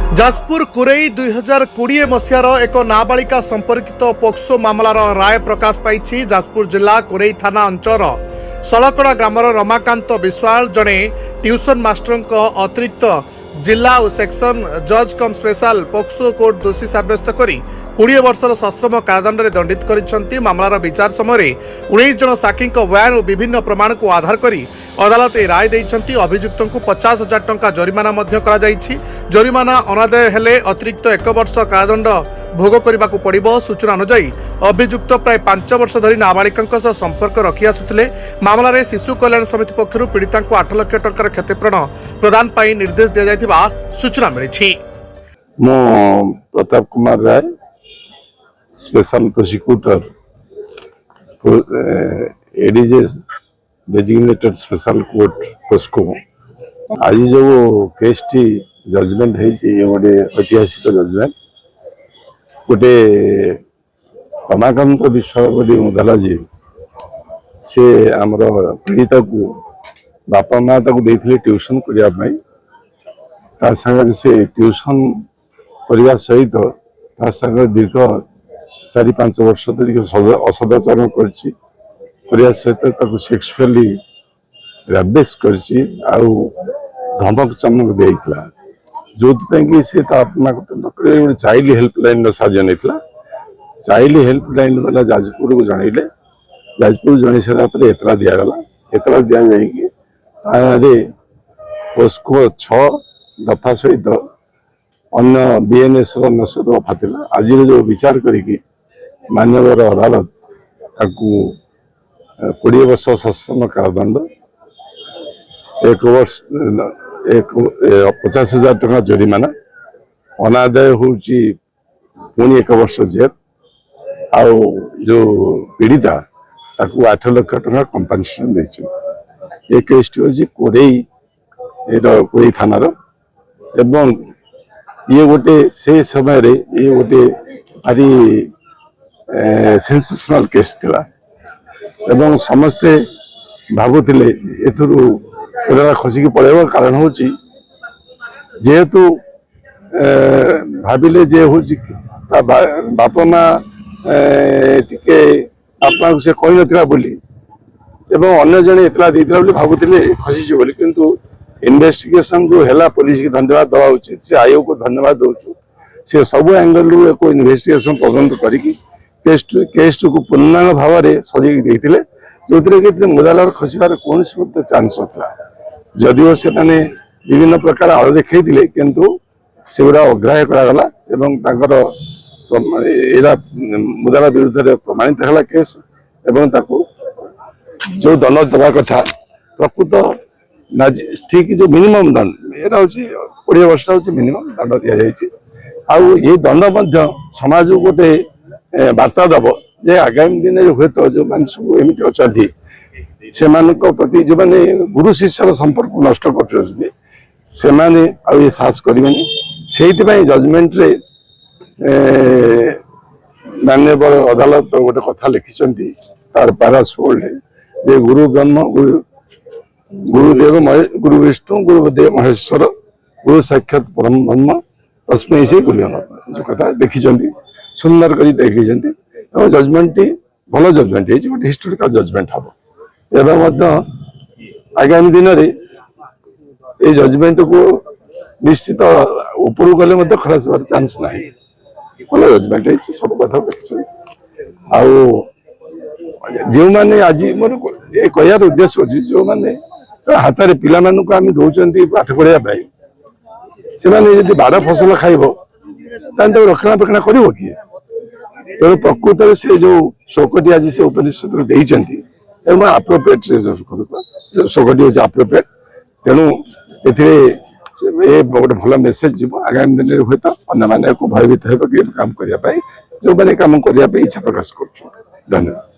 जाजपुर कुरेई 2020 मसीहार एक नाबालिका संपर्कित पोक्सो मामलार राय प्रकाश पाई। जाजपुर जिला कुरेई थाना अंचल सलकड़ा ग्रामर रमाकांत विश्वाल जड़े ट्यूशन मास्टर अतिरिक्त जिला और सेक्शन जज कम स्पेशल पोक्सो कोर्ट दोषी सब्यस्त कर 20 वर्षर सश्रम कारादंड में दंडित कर मामलार विचार समय 19 जन साक्षी बयान और विभिन्न प्रमाण को आधार कर अदालत राय देइछंती। अभियुक्त को 50,000 टंका जरिमाना मध्य करा जाइछि। जरिमाना अनादाय हेले अतिरिक्त 1 वर्ष कारादंड भोग करने पड़ो। सूचना अनुसार अभियुक्त प्राय 5 वर्ष धरी नाबालिका संपर्क रखी आसुथिले। मामलें शिशु कल्याण समिति पक्षर पीड़िता 8 लाख टंकार क्षतिपूरण प्रदान पर निर्देश दि जाइथिबा सूचना मिली। मो Pratap Kumar Ray special prosecutor ADJ designated special court POCSO. आज जो केस टी जजमेंट है गोटे ऐतिहासिक जजमेंट। गोटे रमाकांत विश्व गोटे मुदाला जी से आमर पीड़िता को बापा माँ देते ट्यूशन करने से ट्यूशन करने सहित दीर्घ 4-5 वर्ष धरिक असदाचरण कर सहित सेक्सुअली रैबेस कर धमक चमक देता जो कि सी आत्महत्या चाइल्ड हेल्पलाइन साहाଯ୍य नहीं। चाइल्ड हेल्पलाइन वाला जाजपुर को जनइले। जाजपुर जन सारापर एतला दिगला। एतला दि पोस्को 6 दफा सहित अन्य बीएनएस दफा थी। आज जो विचार करी मान्यवर अदालत 20 वर्ष सश्रम कारादंड 50,000 टंका जरिमाना अनादाय होची पुणी 1 वर्ष जेल आउ जो पीड़िता 8 लाख टंका कंपनसेशन दे। ये केस टी कोरेई थानार एवं ये गोटे से समय रे ये गोटे भारी सेंसेशनल केस थिला एवं समस्ते भावुले एथुरा खसिकी पड़ेगा। कारण हूँ जेहेतु भाविले जे हूँ बापा माँ टिके आपा से कही ना बोली एवं अन्य जने इतला देता भावुले खसी बोली किंतु इन्वेस्टिगेशन जो है पुलिस की धन्यवाद दवा उचित। से आयोग को धन्यवाद दौचु। से सब एंगल रू एक इन्वेस्टिगेशन तदंत करी केस को पूर्णांग भाव में सजेक देते जो कि मुदालार खसबार कौन चान्स होता। जदिव से विभिन्न प्रकार आड़ देखते किंतु से गुड़ा अग्राह्य करागला एवं मुदाला विरुद्ध में प्रमाणित है केस एवं जो दंड दवा कथा प्रकृत ठीक जो मिनिमम दंड यहाँ हूँ 20 वर्ष हूँ मिनिमम दंड दि जाए। ये दंड समाज गोटे वार्ता दब जे आगामी दिन में हूँ जो मैंने सब एमती अच्छा से प्रति जो मैंने गुरु शिष्यर संपर्क नष्ट कर साहस करें से जजमेंट रे माननीय अदालत गोटे कथा लिखिं तार पारा 16 जे गुरु ब्रह्म गुरुदेव गुरु विष्णु गुरुदेव महेश्वर गुरु साक्षात परम ब्रह्म तस्मै से गुरु जो कथा लिखिं सुंदर कर देखी। जजमेंट टी भल जजमेंट गोटे हिस्टोरिकल जजमेंट हम एवं आगामी दिन में ये जजमेंट को निश्चित ऊपर गले खराब चांस ना। भल जजमेंट सब कथा देखी जो मैंने आज मोर ये कहार उद्देश्य अच्छी जो मैंने हाथ में पिला आम दौरान पाठ पढ़ाई से बाड़ फसल खाइब रक्षणाबेक्षण कर किए तेणु प्रकृत में से जो शोकटी आज से उपनिषद देती आप्रोप्रिएट शोकटी हूँ आप्रोप्रिएट। तेणु ये गोटे भल मेसेज जीव आगामी दिन में हूँ अन्य भयभीत हो काम करने जो मैंने काम करने इच्छा प्रकाश कर। धन्यवाद।